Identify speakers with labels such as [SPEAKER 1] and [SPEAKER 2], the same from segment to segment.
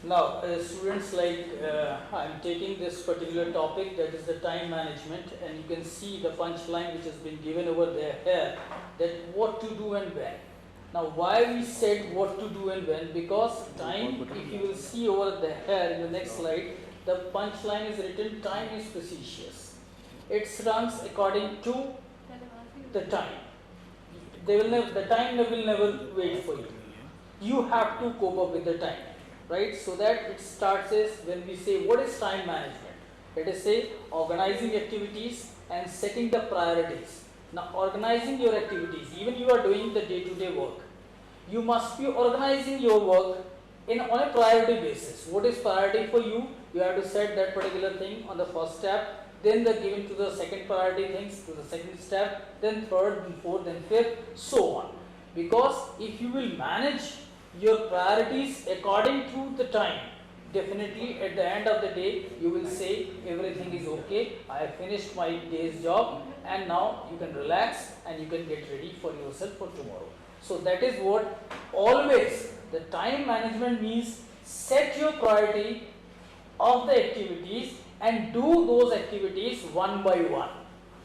[SPEAKER 1] Now, students, I'm taking this particular topic, that is the time management, and you can see the punchline which has been given over there here, that what to do and when. Now, why we said what to do and when? Because time, if you will see over there here in the next slide, the punchline is written, time is precious. It runs according to the time. The time will never wait for you. You have to cope up with the time. Right, so that it starts as, when we say what is time management, let us say organizing activities and setting the priorities. Now, organizing your activities, even you are doing the day-to-day work, you must be organizing your work on a priority basis. What is priority for you? You have to set that particular thing on the first step, then the given to the second priority things to the second step, then third, then fourth, then fifth, so on. Because if you will manage your priorities according to the time, definitely at the end of the day you will say everything is okay, I have finished my day's job, and now you can relax and you can get ready for yourself for tomorrow. So that is what always the time management means. Set your priority of the activities and do those activities one by one.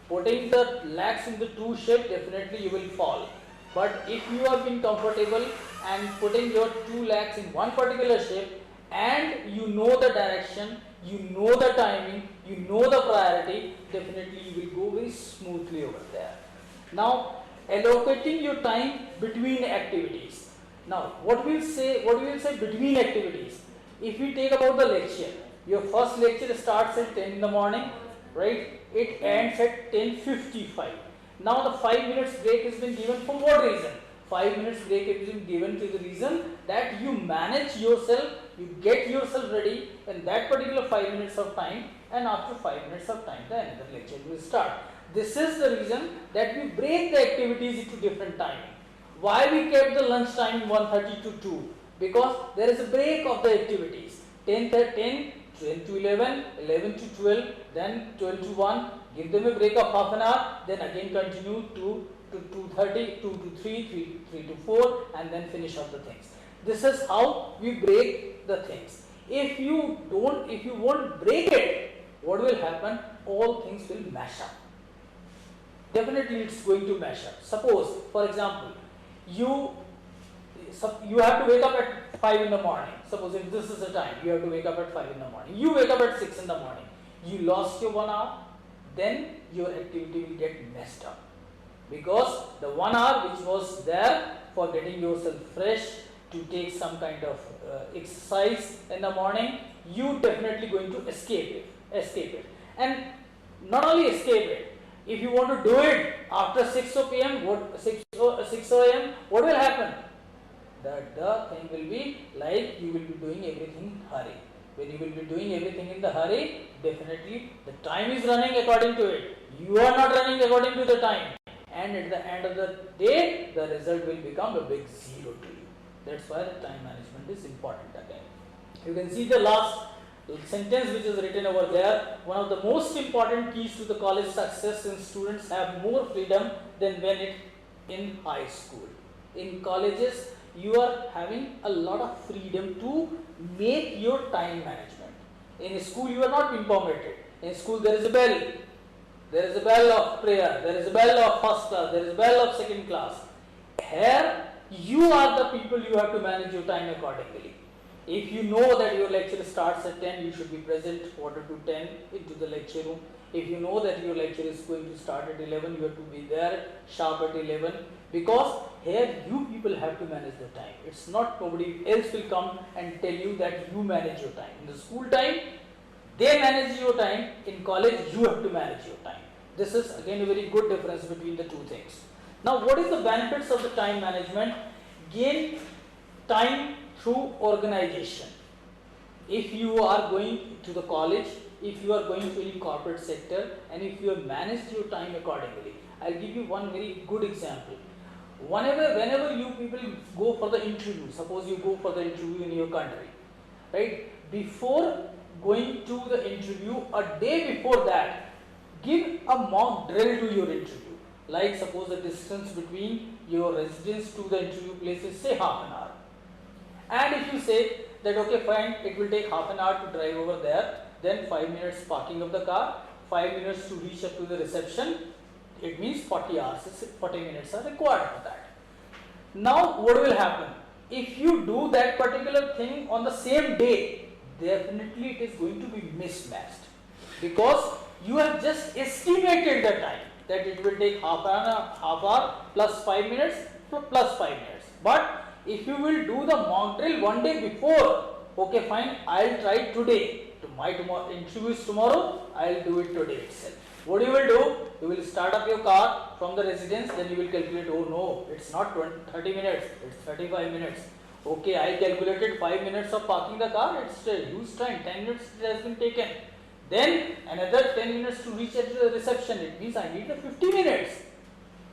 [SPEAKER 1] Putting the legs in the two shape, definitely you will fall. But if you have been comfortable and putting your two legs in one particular shape, and you know the direction, you know the timing, you know the priority, definitely you will go very smoothly over there. Now, allocating your time between activities. Now, what we will say between activities? If we take about the lecture, your first lecture starts at 10 in the morning, right? It ends at 10:55. Now the 5 minutes break has been given for what reason? 5 minutes break has been given to the reason that you manage yourself, you get yourself ready in that particular 5 minutes of time, and after 5 minutes of time the another lecture will start. This is the reason that we break the activities into different timing. Why we kept the lunch time 1:30 to 2? Because there is a break of the activities. 10 to 11, 11 to 12, then 12 to 1, give them a break of half an hour, then again continue to 2:30, 2 to 3, 3 to 4, and then finish off the things. This is how we break the things. If you won't break it, what will happen? All things will mash up. Definitely it's going to mash up. Suppose, for example, you have to wake up at 5 in the morning. Suppose if this is the time, you have to wake up at 5 in the morning. You wake up at 6 in the morning. You lost your 1 hour, then your activity will get messed up. Because the 1 hour which was there for getting yourself fresh, to take some kind of exercise in the morning, you definitely going to escape it. And not only escape it, if you want to do it after 6 p.m., 6 a.m., what will happen? That the thing will be like you will be doing everything in hurry. When you will be doing everything in the hurry, definitely the time is running according to it. You are not running according to the time. And at the end of the day, the result will become a big zero to you. That's why the time management is important again. You can see the last sentence which is written over there. One of the most important keys to the college success is students have more freedom than when it in high school. In colleges, you are having a lot of freedom to make your time management. In school, you are not being permitted. In school, there is a bell. There is a bell of prayer. There is a bell of first class. There is a bell of second class. Here, you are the people, you have to manage your time accordingly. If you know that your lecture starts at 10, you should be present quarter to 10 into the lecture room. If you know that your lecture is going to start at 11, you have to be there sharp at 11. Because here you people have to manage the time. It's not nobody else will come and tell you that you manage your time. In the school time, they manage your time. In college, you have to manage your time. This is again a very good difference between the two things. Now, what is the benefits of the time management? Gain time through organization. If you are going to the college, if you are going to any corporate sector, and if you have managed your time accordingly, I'll give you one very good example. Whenever you people go for the interview, suppose you go for the interview in your country, right? Before going to the interview, a day before that, give a mock drill to your interview. Like suppose the distance between your residence to the interview place is say half an hour. And if you say that okay fine, it will take half an hour to drive over there, then 5 minutes parking of the car, 5 minutes to reach up to the reception, it means 40 hours, 40 minutes are required for that. Now what will happen? If you do that particular thing on the same day, definitely it is going to be mismatched, because you have just estimated the time that it will take half hour plus 5 minutes plus 5 minutes. But if you will do the mock drill one day before, okay fine, I'll try today. My interview is tomorrow, I'll do it today itself. What you will do? You will start up your car from the residence, then you will calculate, oh no, it's not 30 minutes, it's 35 minutes. Okay, I calculated 5 minutes of parking the car, it's a huge time, 10 minutes it has been taken. Then another 10 minutes to reach at the reception, it means I need the 50 minutes.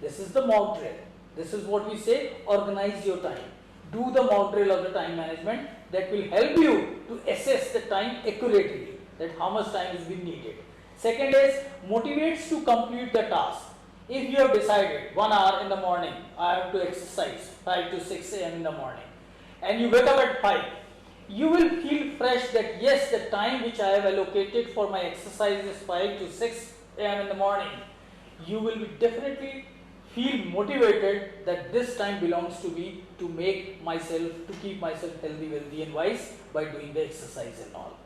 [SPEAKER 1] This is the mock drill. This is what we say, organize your time. Do the mock drill of the time management, that will help you to assess the time accurately, that how much time is being needed. Second is motivates to complete the task. If you have decided 1 hour in the morning, I have to exercise 5 to 6 a.m. in the morning, and you wake up at 5, you will feel fresh that yes, the time which I have allocated for my exercise is 5 to 6 a.m. in the morning. You will be definitely feel motivated that this time belongs to me to make myself, to keep myself healthy, wealthy and wise by doing the exercise and all.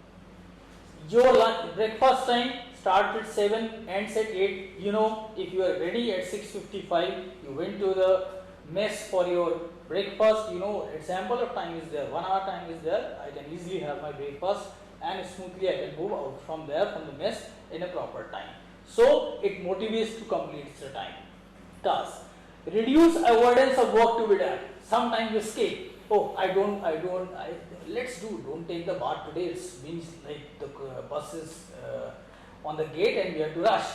[SPEAKER 1] Your breakfast time starts at 7, ends at 8. You know, if you are ready at 6:55, you went to the mess for your breakfast, you know, example of time is there, 1 hour time is there, I can easily have my breakfast and smoothly I can move out from there, from the mess in a proper time. So it motivates to complete the time. Task. Reduce avoidance of work to be done. Sometimes you escape. Oh, don't take the bath today. It means like the bus is on the gate and we have to rush.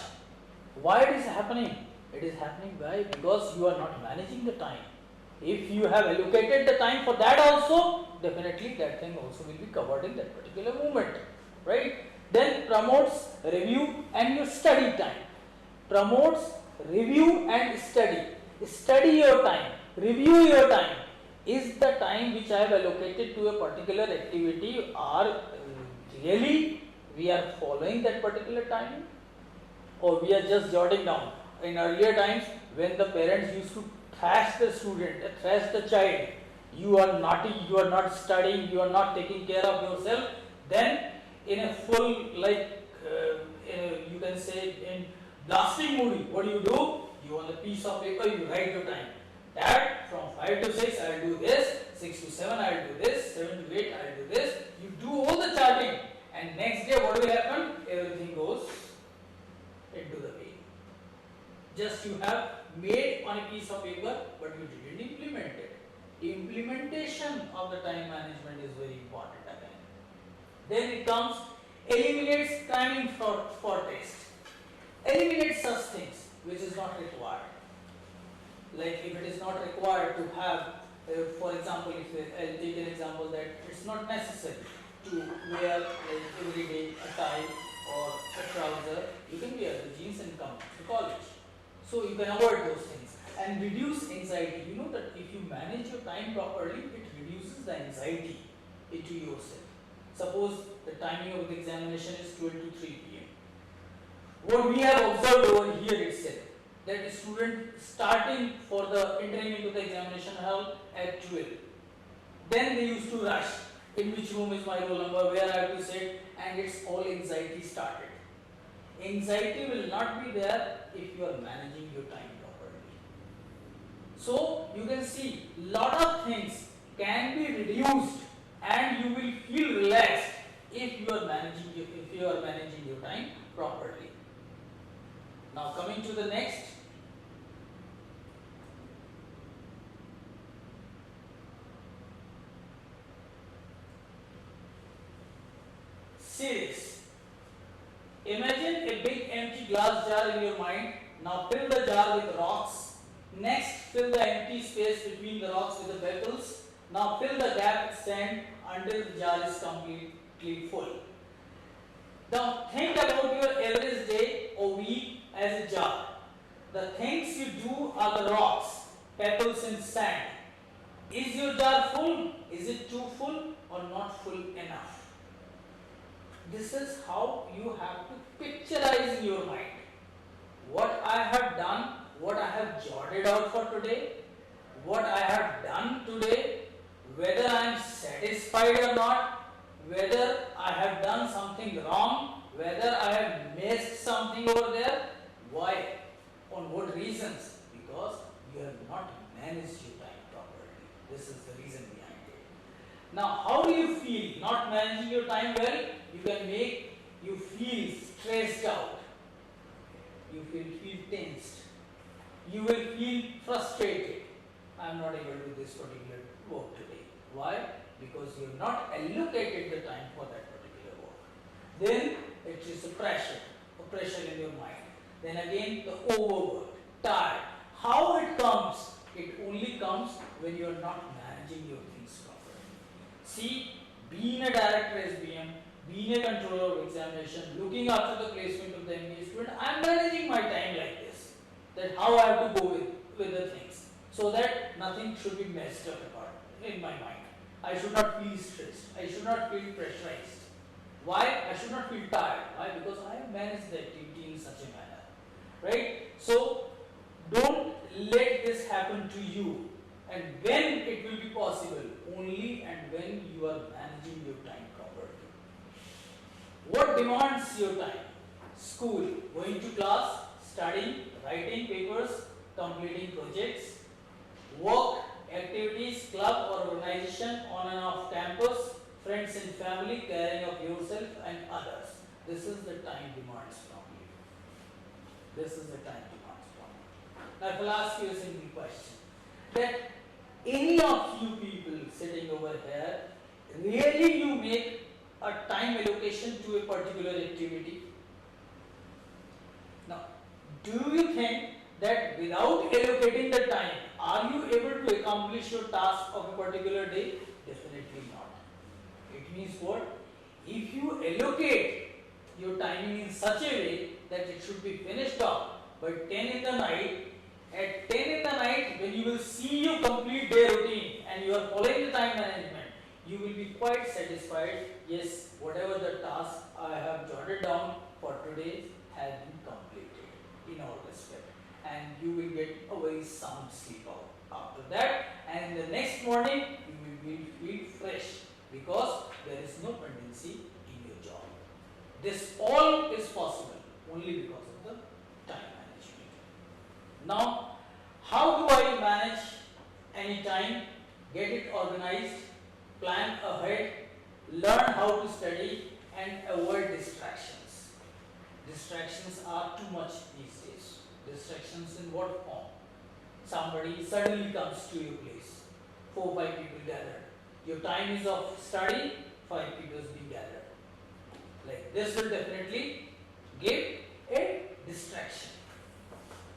[SPEAKER 1] Why it is happening? It is happening why? Because you are not managing the time. If you have allocated the time for that also, definitely that thing also will be covered in that particular moment. Right? Then promotes review and your study time. Promotes review and study. Study your time, review your time. Is the time which I have allocated to a particular activity, or really we are following that particular time, or we are just jotting down? In earlier times, when the parents used to thrash the student, thrash the child, you are naughty, you are not studying, you are not taking care of yourself, then in a full you can say in blasting mood, what do? You on the piece of paper, you write your time. That from 5 to 6 I will do this, 6 to 7 I will do this, 7 to 8 I will do this. You do all the charting, and next day what will happen? Everything goes into the way. Just you have made on a piece of paper, but you didn't implement it. Implementation of the time management is very important again. Then it comes, eliminates timing for test. Eliminate such things which is not required. Like if it is not required to have, for example, if I'll take an example that it's not necessary to wear like every day a tie or a trouser, you can wear the jeans and come to college. So you can avoid those things and reduce anxiety. You know that if you manage your time properly, it reduces the anxiety into yourself. Suppose the timing of the examination is 12 to 3 p.m. What we have observed over here itself, that the student starting for the entering into the examination hall at 12. Then they used to rush, in which room is my roll number, where I have to sit, and it's all anxiety started. Anxiety will not be there if you are managing your time properly. So you can see lot of things can be reduced and you will feel relaxed if you are managing your time properly. Now coming to the next. Series. Imagine a big empty glass jar in your mind. Now fill the jar with rocks. Next, fill the empty space between the rocks with the pebbles. Now fill the gap with sand until the jar is completely full. Now think about your average day or week as a jar. The things you do are the rocks, pebbles and sand. Is your jar full? Is it too full or not full enough? This is how you have to picturize in your mind what I have done, what I have jotted out for today, what I have done today, whether I am satisfied or not, whether I have done something wrong, whether I have missed something over there. Why? On what reasons? Because you have not managed your time properly. This is the reason behind it. Now, how do you feel? Not managing your time well, you can make you feel stressed out. You will feel tensed. You will feel frustrated. I am not able to do this particular work today. Why? Because you have not allocated the time for that particular work. Then it is a pressure in your mind. Then again the overwork, tired. How it comes? It only comes when you are not managing your things properly. See, being a director SBM, being a controller of examination, looking after the placement of the MBA student, I am managing my time like this. That how I have to go with the things, so that nothing should be messed up apart in my mind. I should not feel stressed. I should not feel pressurized. Why? I should not feel tired. Why? Because I have managed the activity in such a manner. Right? So, don't let this happen to you. And when it will be possible? Only and when you are managing your time properly. What demands your time? School, going to class, studying, writing papers, completing projects, work, activities, club or organization on and off campus, friends and family, caring of yourself and others. This is the time demands from you. This is the time demands from you. Now, if I'll ask you a simple question, that any of you people sitting over here, really you make a time allocation to a particular activity? Now, do you think that without allocating the time, are you able to accomplish your task of a particular day? Definitely not. It means what? If you allocate your timing in such a way that it should be finished off by 10 in the night, at 10 in the night when you will see your complete day routine and you are following the time management, you will be quite satisfied. Yes, whatever the task I have jotted down for today has been completed in all respect, and you will get a very sound sleep out after that, and the next morning you will feel fresh because there is no pendency in your job. This all is possible only because of the time management. Now, how do I manage any time, get it organized, plan ahead, learn how to study and avoid distractions? Distractions are too much these days. Distractions in what form? Somebody suddenly comes to your place, 4-5 people gathered. Your time is of study, 5 people is being gathered. Like this will definitely give a distraction.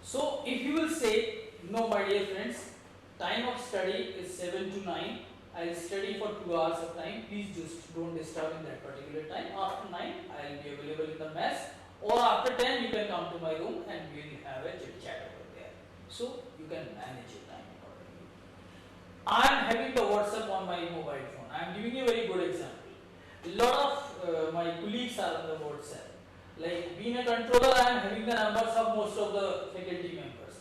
[SPEAKER 1] So if you will say, no my dear friends, time of study is 7 to 9, I will study for 2 hours of time, please just don't disturb in that particular time. After 9, I will be available in the mess, or after 10 you can come to my room and we will have a chit chat over there. So you can manage your time accordingly. I am having the WhatsApp on my mobile phone. I am giving you a very good example. A lot of my colleagues are on the WhatsApp. Like being a controller, I am having the numbers of most of the faculty members.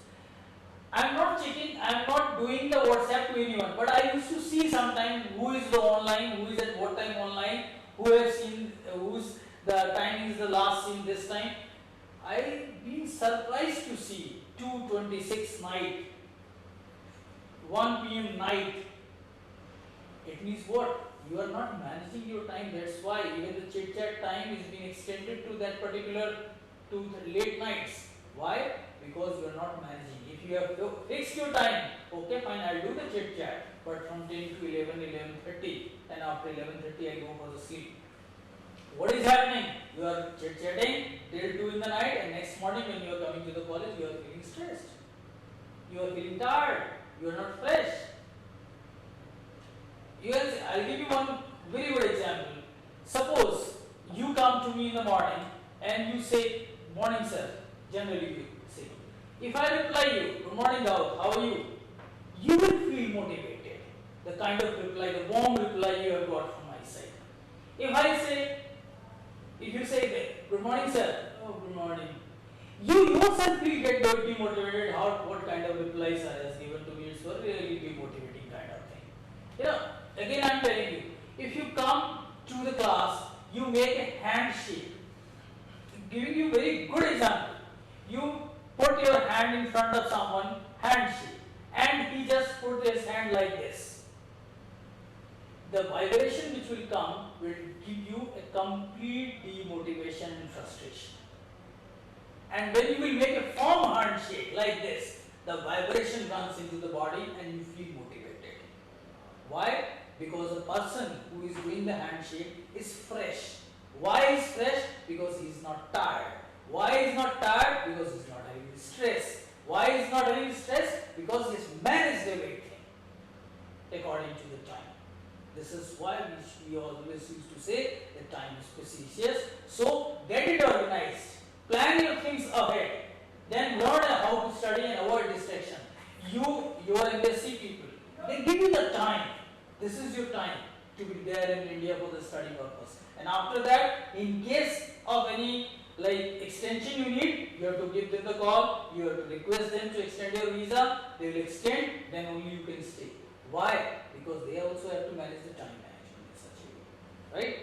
[SPEAKER 1] I am not checking, I am not doing the WhatsApp to anyone, but I used to see sometimes who is the online, who is at what time online, who has seen, whose the time is the last seen this time. I been surprised to see 2:26 night, 1 p.m. night. It means what? You are not managing your time. That's why even the chit chat time is being extended to that particular to the late nights. Why? Because you are not managing. If you have fixed your time, okay, fine, I'll do the chit chat, but from 10 to 11, 11:30, and after 11:30 I go for the sleep. What is happening? You are chit chatting till 2 in the night, and next morning when you are coming to the college, you are feeling stressed. You are feeling tired. You are not fresh. I'll give you one very good example. Suppose you come to me in the morning and you say, morning sir, generally you say. If I reply you, good morning Daud, how are you? You will feel motivated. the kind of reply, the warm reply you have got from my side. If you say, good morning sir, oh good morning, you yourself will get demotivated. What kind of replies I has given to me? It's a really demotivating kind of thing. Again I am telling you, if you come to the class, you make a handshake. Giving you very good example. You put your hand in front of someone, handshake, and he just put his hand like this. The vibration which will come will give you a complete demotivation and frustration. And when you will make a firm handshake like this, the vibration runs into the body and you feel motivated. Why? Because the person who is doing the handshake is fresh. Why is fresh? Because he is not tired. Why is not tired? Because he is not having stress. Why is not having stress? Because he has managed everything according to the time. This is why we always used to say that time is precious. So get it organized. Plan your things ahead. Then learn how to study and avoid distraction. Your embassy people, they give you the time. This is your time to be there in India for the study purpose. And after that, in case of any extension you need, you have to give them the call, you have to request them to extend your visa, they will extend, then only you can stay. Why? Because they also have to manage the time management in such a way. Right?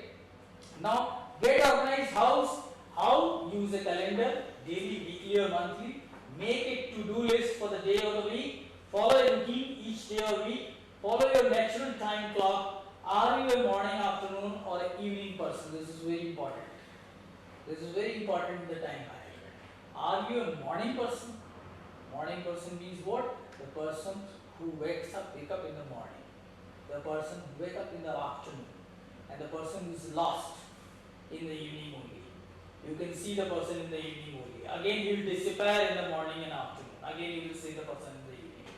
[SPEAKER 1] Now, get organized how? Use a calendar, daily, weekly or monthly, make a to-do list for the day or the week, follow a routine each day or week, follow your natural time clock. Are you a morning, afternoon or an evening person? This is very important. This is very important in the time management. Are you a morning person? Morning person means what? The person who wake up in the morning. The person who wake up in the afternoon. And the person who is lost in the evening only. You can see the person in the evening only. Again he will disappear in the morning and afternoon. Again you will see the person in the evening.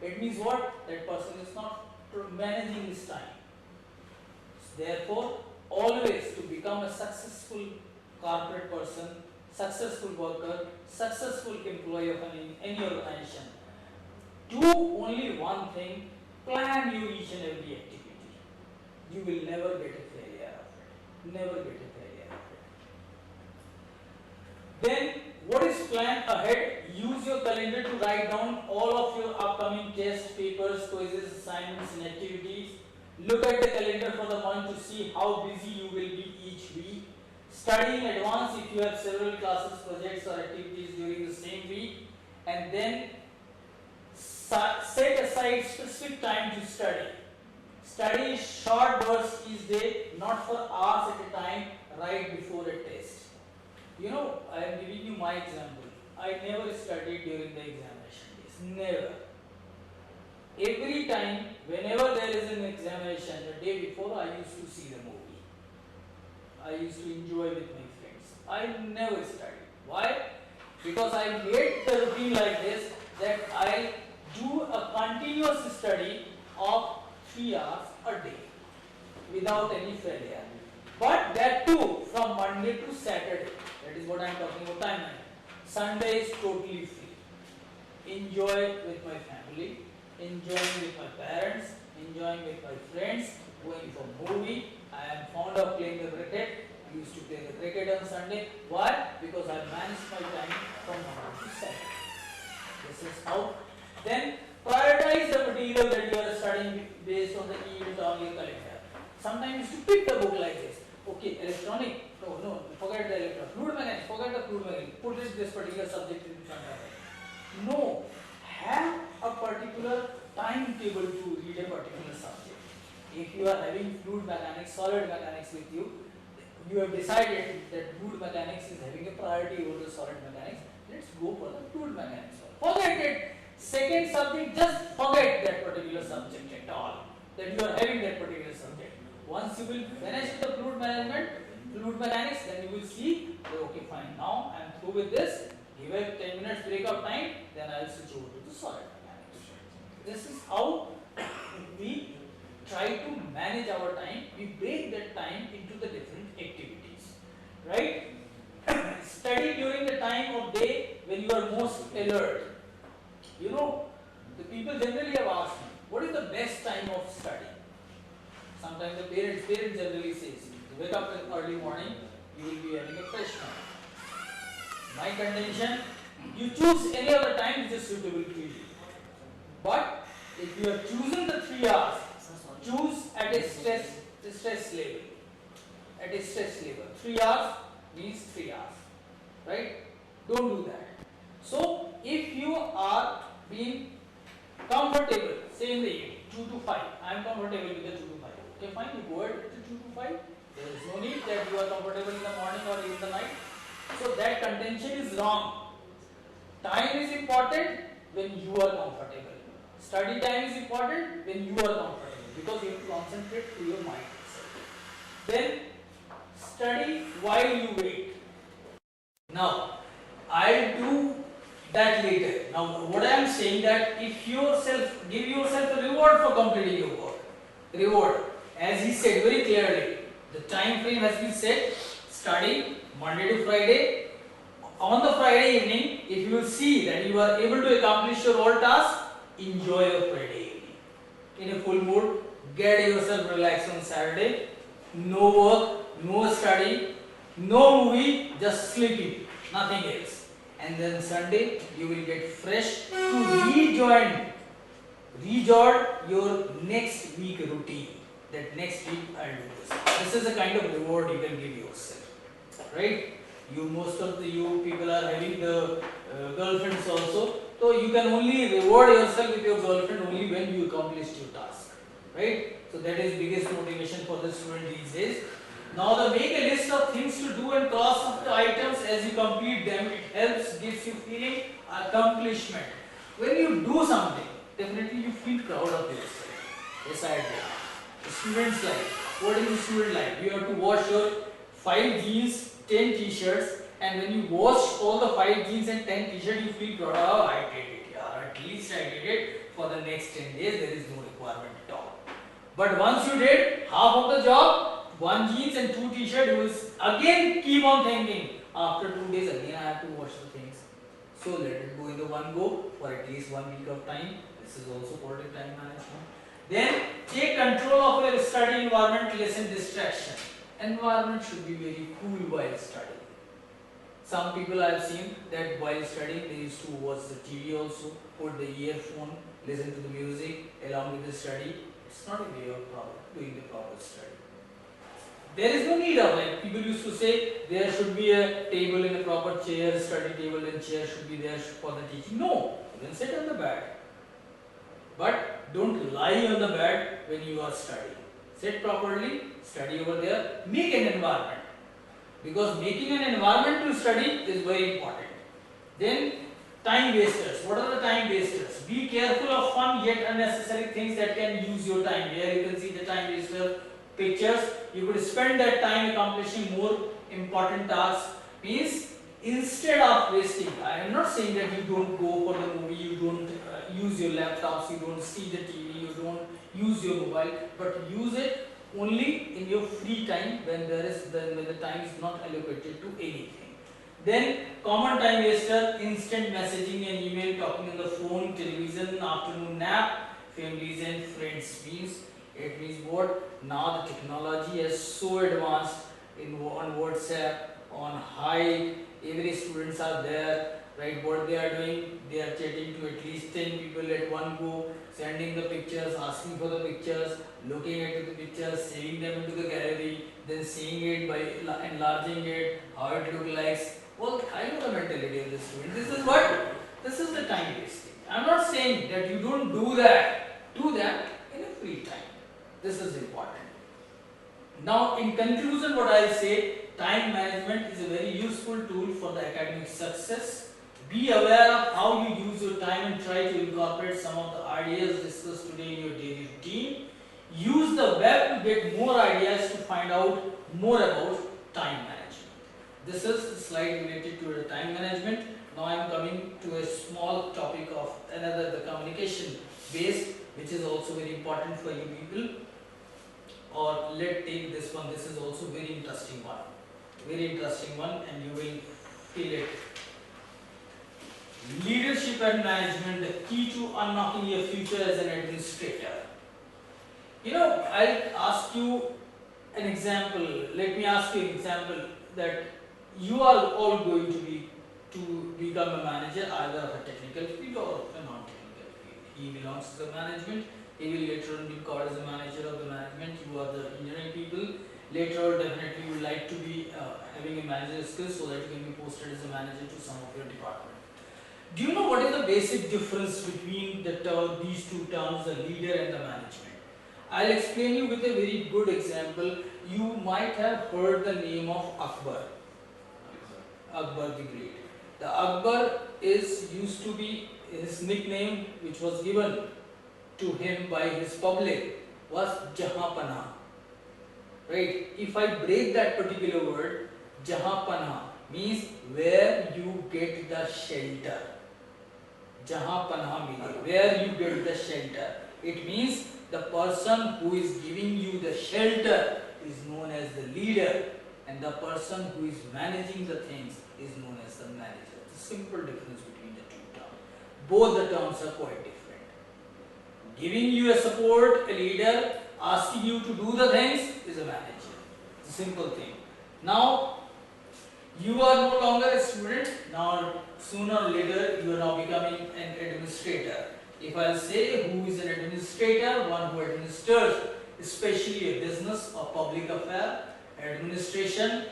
[SPEAKER 1] It means what? That person is not managing his time. Therefore, always to become a successful corporate person, successful worker, successful employee of any organization, do only one thing, plan you each and every activity. You will never get a failure of it. Never get a failure of it. Then, what is planned ahead? Use your calendar to write down all of your upcoming tests, papers, quizzes, assignments and activities. Look at the calendar for the month to see how busy you will be each week. Study in advance if you have several classes, projects or activities during the same week. And then set aside specific time to study. Study short bursts each day, not for hours at a time, right before a test. I am giving you my example. I never studied during the examination days. Never. Every time, whenever there is an examination, the day before, I used to see the movie. I used to enjoy with my friends. I never studied. Why? Because I made the routine like this, that I do a continuous study of 3 hours a day without any failure. But that too from Monday to Saturday. That is what I am talking about time management. Sunday is totally free. Enjoy with my family, enjoying with my parents, enjoying with my friends, going for movie. I am fond of playing the cricket. I used to play the cricket on Sunday. Why? Because I manage my time from Monday to Saturday. This is how. Then prioritize the material that you are studying based on the event on your calendar. Sometimes you pick the book like this. Okay, electronic. No, forget the electronic. Fluid mechanics, forget the fluid mechanics. Put this particular subject in front of it. No, have a particular timetable to read a particular subject. If you are having fluid mechanics, solid mechanics with you, you have decided that fluid mechanics is having a priority over the solid mechanics. Let's go for the fluid mechanics. Forget it. Second subject, just forget that particular subject at all. That you are having that particular subject. Once you will finish the fluid mechanics, then you will see, okay fine, now I am through with this, give a 10 minutes break of time, then I will switch over to the solid mechanics. This is how we try to manage our time. We break that time into the different activities. Right? Study during the time of day when you are most alert. The people generally have asked me, what is the best time of study? Sometimes the parents generally says, you wake up in early morning, you will be having a fresh mind. My contention, you choose any other time which is suitable to you. But if you have chosen the 3 hours, choose at a stress level. At a stress level. 3 hours means 3 hours. Right? Don't do that. So if you are being comfortable, say in the evening, 2 to 5, I am comfortable with the 2 to 5. Okay, fine, you go ahead with the 2 to 5. There is no need that you are comfortable in the morning or in the night. So that contention is wrong. Time is important when you are comfortable. Study time is important when you are comfortable, because you have to concentrate to your mind itself. Then study while you wait. Now, I'll do that later. Now, what I am saying that if yourself, give yourself a reward for completing your work. Reward. As he said very clearly, the time frame has been set, study Monday to Friday. On the Friday evening, if you will see that you are able to accomplish your all tasks, enjoy your Friday evening. In a full mood, get yourself relaxed on Saturday. No work, no study, no movie, just sleeping, nothing else. And then Sunday, you will get fresh to rejoin your next week routine. That next week I'll do this. This is a kind of reward you can give yourself, right? Most of you people are having the girlfriends also, so you can only reward yourself with your girlfriend only when you accomplished your task, right? So that is biggest motivation for the student these days. Now make a list of things to do and cross off the items as you complete them. It helps, gives you feeling accomplishment. When you do something, definitely you feel proud of yourself. Yes, I agree. Student's life. What is the student life? You have to wash your 5 jeans, 10 t-shirts, and when you wash all the 5 jeans and 10 t-shirts, you feel proud. Oh, I did it. Yeah, at least I did it. For the next 10 days, there is no requirement at all. But once you did half of the job, 1 jeans and 2 t-shirts, you will again keep on thinking. After 2 days, again I have to wash the things. So let it go in the one go for at least 1 week of time. This is also called a time management. Then take control of your study environment, lessen distraction. Environment should be very cool while studying. Some people I have seen that while studying they used to watch the TV also, put the earphone, listen to the music along with the study. It's not a way of doing the proper study. There is no need of, like people used to say there should be a table in a proper chair, study table and chair should be there for the teaching. No, you can sit on the bed. But don't lie on the bed when you are studying. Sit properly, study over there, make an environment. Because making an environment to study is very important. Then time wasters. What are the time wasters? Be careful of fun yet unnecessary things that can use your time. Here you can see the time waster pictures. You could spend that time accomplishing more important tasks. Means instead of wasting, I am not saying that you don't go for the movie, you don't use your laptops, you don't see the TV, you don't use your mobile, but use it only in your free time when the time is not allocated to anything. Then common time waster, instant messaging and email, talking on the phone, television, afternoon nap, families and friends. It means what? Now the technology is so advanced on WhatsApp, on Hive, every students are there, right? What they are doing, they are chatting to at least 10 people at one go, sending the pictures, asking for the pictures, looking at the pictures, saving them into the gallery, then seeing it by enlarging it, how it looks like. All kind of the mentality of the student. This is what? This is the time wasting. I am not saying that you don't do that. Do that in a free time. This is important. Now, in conclusion, what I will say, time management is a very useful tool for the academic success. Be aware of how you use your time and try to incorporate some of the ideas discussed today in your daily routine. Use the web to get more ideas to find out more about time management. This is the slide related to the time management. Now I am coming to a small topic of another, the communication based, which is also very important for you people. Or let's take this one. This is also very interesting one. Very interesting one, and you will feel it. Leadership and management, the key to unlocking your future as an administrator. I'll ask you an example. Let me ask you an example that you are all going to become a manager, either of a technical field or of a non-technical field. He belongs to the management. He will later on be called as a manager of the management. You are the engineering people. Later on, definitely you would like to be having a manager skills so that you can be posted as a manager to some of your department. Do you know what is the basic difference between these two terms, the leader and the management? I'll explain you with a very good example. You might have heard the name of Akbar. Akbar the Great. The Akbar used to be his nickname, which was given to him by his public, was Jahanpanah. Right? If I break that particular word, Jahanpanah means where you get the shelter. Jahanpanah meaning where you get the shelter. It means the person who is giving you the shelter is known as the leader, and the person who is managing the things is known as the manager. The simple difference between the two terms. Both the terms are quite different. Giving you a support, a leader, asking you to do the things is a manager. It's a simple thing. Now, you are no longer a student. Now, sooner or later, you are now becoming an administrator. If I'll say who is an administrator, one who administers, especially a business or public affair, administration,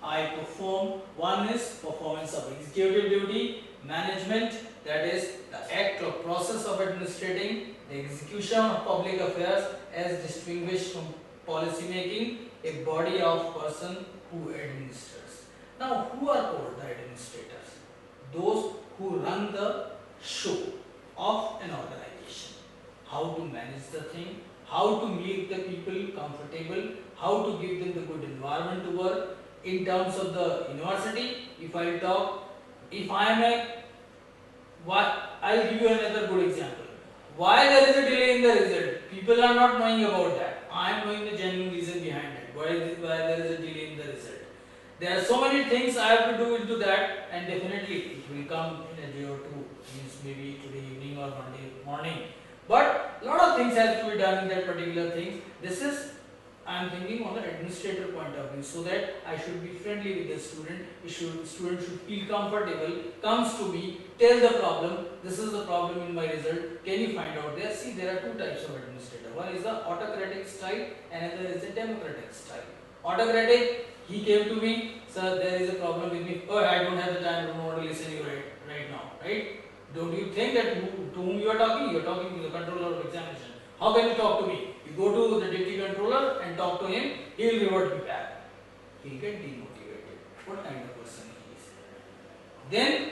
[SPEAKER 1] I perform. One is performance of executive duty, management, that is the act or process of administrating, the execution of public affairs as distinguished from policy making, a body of person who administers. Now, who are called the administrators? Those who run the show of an organization. How to manage the thing, how to make the people comfortable, how to give them the good environment to work. In terms of the university, if I talk, I'll give you another good example. Why there is a delay in the result? People are not knowing about that. I am knowing the genuine reason behind it. Why there is a delay in the result? There are so many things I have to do into that, and definitely it will come in a day or two, means maybe today evening or Monday morning. But a lot of things have to be done in that particular thing. This is, I am thinking on the administrator point of view, so that I should be friendly with the student. Student should feel comfortable, comes to me, tell the problem, this is the problem in my result, can you find out there? See, there are two types of administrator. One is the autocratic style, another is the democratic style. Autocratic, he came to me, sir, there is a problem with me. Oh, I don't have the time, I don't want to listen to you right now, right? Don't you think that to whom you are talking? You are talking to the controller of examination. How can you talk to me? You go to the deputy controller and talk to him, he will revert me back. He will get demotivated. What kind of person he is? Then,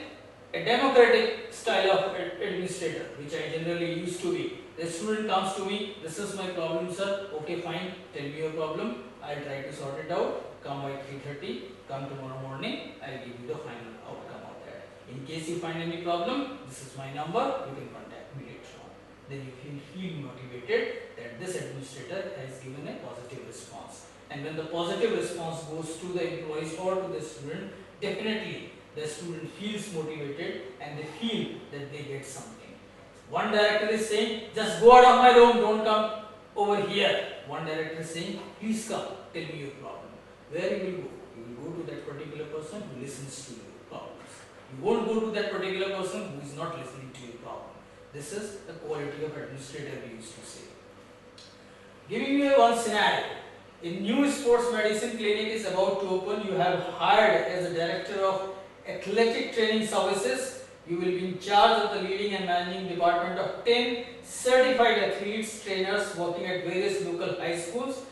[SPEAKER 1] a democratic style of administrator, which I generally used to be. The student comes to me, this is my problem, sir. Okay, fine, tell me your problem. I'll try to sort it out. Come by 3:30, come tomorrow morning, I'll give you the final outcome of that. In case you find any problem, this is my number, you can contact me later on. Then you feel motivated that this administrator has given a positive response. And when the positive response goes to the employees or to the student, definitely the student feels motivated and they feel that they get something. One director is saying, just go out of my room, don't come over here. One director is saying, please come, tell me your problem. Where you will go? You will go to that particular person who listens to your problems. You won't go to that particular person who is not listening to your problem. This is the quality of administrator we used to say. Giving you one scenario. A new sports medicine clinic is about to open. You have hired as a director of athletic training services. You will be in charge of the leading and managing department of 10 certified athletes, trainers working at various local high schools.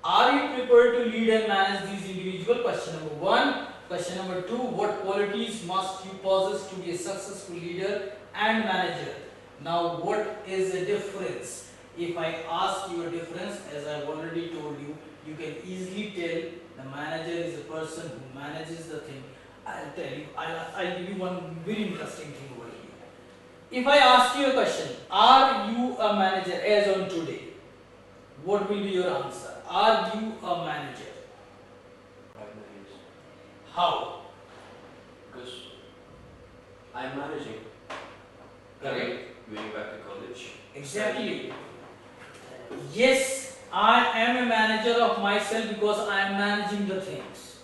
[SPEAKER 1] Are you prepared to lead and manage these individuals? Question number 1. Question number 2. What qualities must you possess to be a successful leader and manager? Now, what is the difference? If I ask you a difference, as I have already told you, you can easily tell the manager is the person who manages the thing. I'll tell you, I'll give you one very interesting thing over here. If I ask you a question, are you a manager as on today? What will be your answer? Are you a manager?
[SPEAKER 2] Primarily, yes.
[SPEAKER 1] How?
[SPEAKER 2] Because I'm managing
[SPEAKER 1] Correct?
[SPEAKER 2] Going back to college.
[SPEAKER 1] Exactly. Yes, I am a manager of myself because I am managing the things.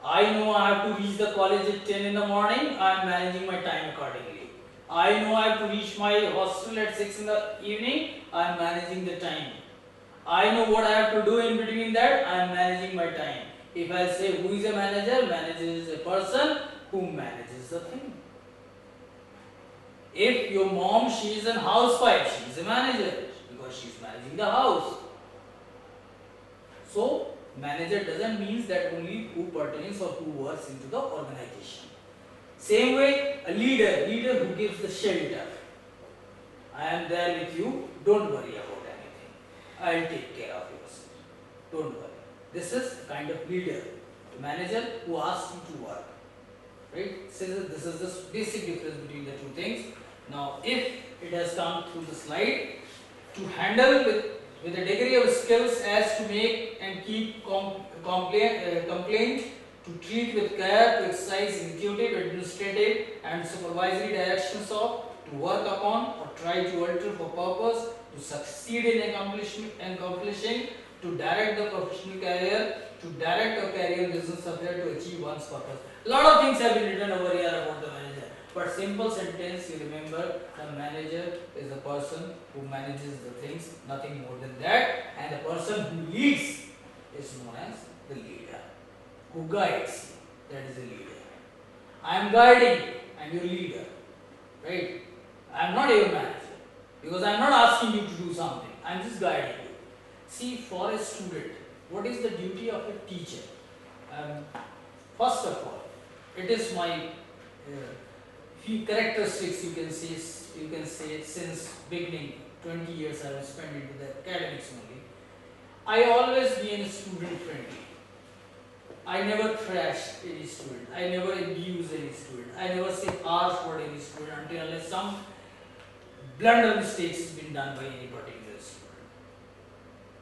[SPEAKER 1] I know I have to reach the college at 10 in the morning, I am managing my time accordingly. I know I have to reach my hostel at 6 in the evening, I am managing the time. I know what I have to do in between that, I am managing my time. If I say who is a manager, manager is a person who manages the thing. If your mom, she is a housewife, she is a manager because she is managing the house. So, manager doesn't mean that only who pertains or who works into the organization. Same way, a leader who gives the shelter. I am there with you, don't worry about anything. I will take care of yourself. Don't worry. This is a kind of leader, manager who asks you to work. Right? So this is the basic difference between the two things. Now, if it has come through the slide, to handle with a degree of skills as to make and keep complaint, to treat with care, to exercise executive, administrative and supervisory directions of, to work upon or try to alter for purpose, to succeed in accomplishing, to direct the professional career, to direct a career business affair to achieve one's purpose. A lot of things have been written over here about the manager. But simple sentence, you remember, the manager is the person who manages the things, nothing more than that. And the person who leads is known as the leader. Who guides, that is a leader. I am guiding, I am your leader. Right? I am not your manager. Because I am not asking you to do something, I am just guiding you. See, for a student, what is the duty of a teacher? First of all, it is my few characteristics you can say since beginning 20 years I have spent into the academics only. I always been student friendly. I never trash any student. I never abuse any student. I never say harsh word any student until unless some blunder mistakes has been done by any particular student.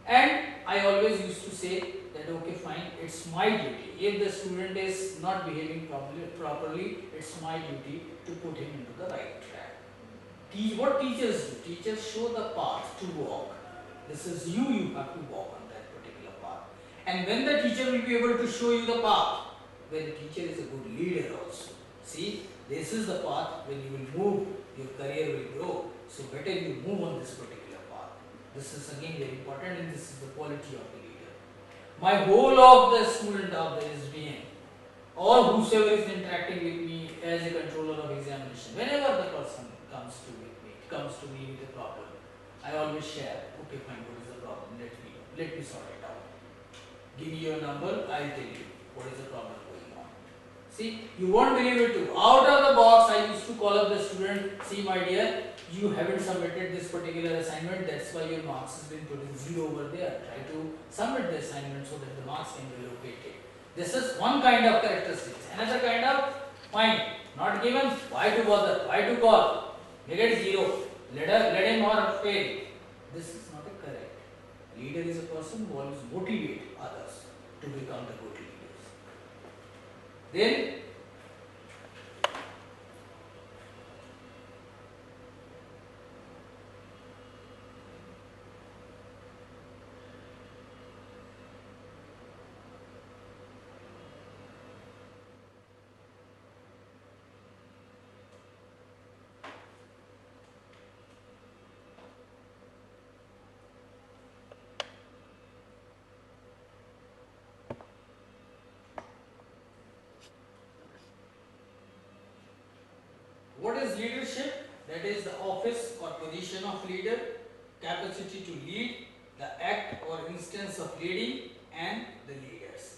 [SPEAKER 1] And I always used to say that okay fine, it's my duty. If the student is not behaving properly, it's my duty to put him into the right track. What teachers do? Teachers show the path to walk. This is you have to walk on that particular path. And when the teacher will be able to show you the path, when the teacher is a good leader also. See, this is the path when you will move, your career will grow. So better you move on this particular path. This is again very important and this is the quality of the leader. My whole of the student of the SBN, or whosoever is interacting with me as a controller of examination, whenever the person comes to me with a problem, I always share, okay fine, what is the problem, let me sort it out. Give me your number, I'll tell you what is the problem going on. See, you won't believe it too. Out of the box, I used to call up the student, see my dear, you haven't submitted this particular assignment, that's why your marks has been put in 0 over there. Try to submit the assignment so that the marks can be located. This is one kind of characteristics. Another kind of, fine, not given, why to bother, why to call, make it 0, let him or fail. This is not a correct. Leader is a person who always motivate others to become the good leaders. Then, what is leadership? That is the office or position of leader, capacity to lead, the act or instance of leading, and the leaders.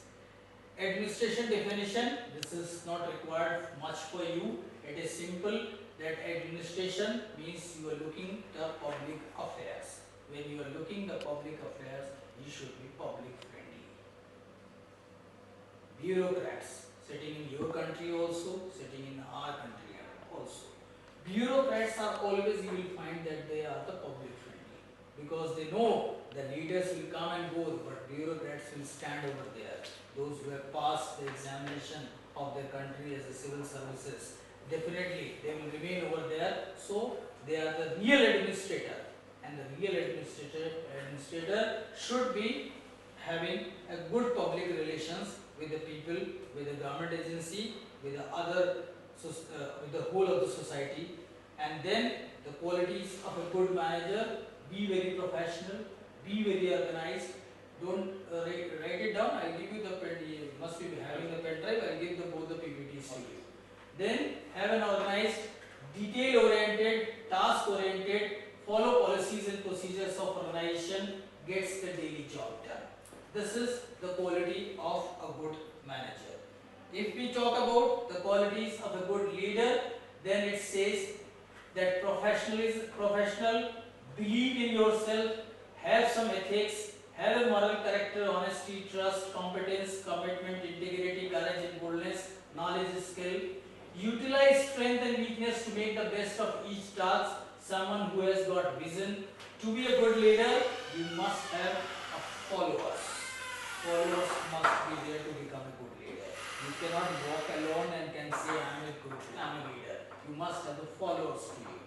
[SPEAKER 1] Administration definition, this is not required much for you. It is simple that administration means you are looking the public affairs. When you are looking the public affairs, you should be public friendly. Bureaucrats, sitting in your country also, sitting in our country also. Bureaucrats are always, you will find that they are the public friendly because they know the leaders will come and go, but bureaucrats will stand over there. Those who have passed the examination of their country as a civil services definitely they will remain over there. So they are the real administrator, and the real administrator should be having a good public relations with the people, with the government agency, with the other, with the whole of the society. And then the qualities of a good manager: be very professional, be very organized. Don't write it down. I'll give you the pen. You must be having the pen drive. I'll give both the PPTs to you. Then have an organized, detail-oriented, task-oriented, follow policies and procedures of organization, gets the daily job done. This is the quality of a good manager. If we talk about the qualities of a good leader, then it says that professional, believe in yourself, have some ethics, have a moral character, honesty, trust, competence, commitment, integrity, courage and boldness, knowledge, skill. Utilize strength and weakness to make the best of each task. Someone who has got vision. To be a good leader, you must have a followers. Followers must be there to become a good leader. You cannot walk alone and can say I'm a leader. You must have the followers to you.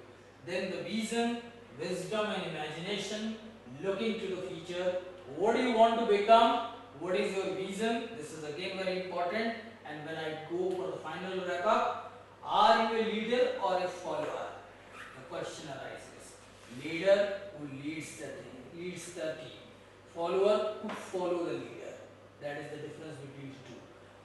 [SPEAKER 1] Then the vision, wisdom and imagination, looking to the future. What do you want to become? What is your vision? This is again very important. And when I go for the final wrap up, are you a leader or a follower? The question arises. Leader who leads the team. Follower who follow the leader. That is the difference between the two.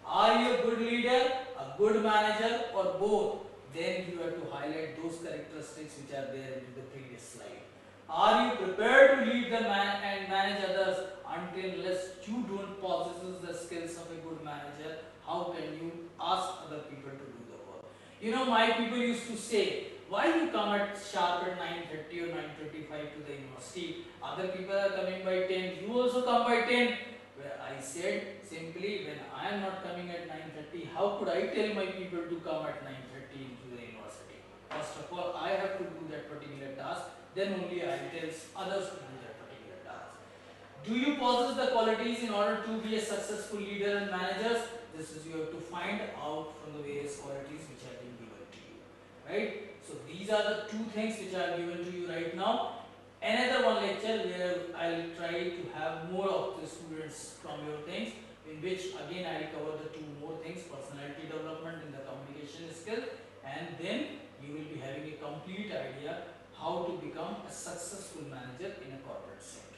[SPEAKER 1] Are you a good leader, a good manager, or both? Then you have to highlight those characteristics which are there in the previous slide. Are you prepared to lead the man and manage others? Until unless you don't possess the skills of a good manager, how can you ask other people to do the work? You know, my people used to say, why you come at sharp at 9:30 or 9:25 to the university? Other people are coming by 10. You also come by 10. Where I said simply, when I am not coming at 9:30, how could I tell my people to come at 9:30 into the university? First of all, I have to do that particular task. Then only I tell others to do that particular task. Do you possess the qualities in order to be a successful leader and managers? This is you have to find out from the various qualities which have been given to you. Right? So these are the two things which are given to you right now. Another one lecture where I'll try to have more of the students from your things, in which again I'll cover the two more things: personality development and the communication skill, and then you will be having a complete idea how to become a successful manager in a corporate sector.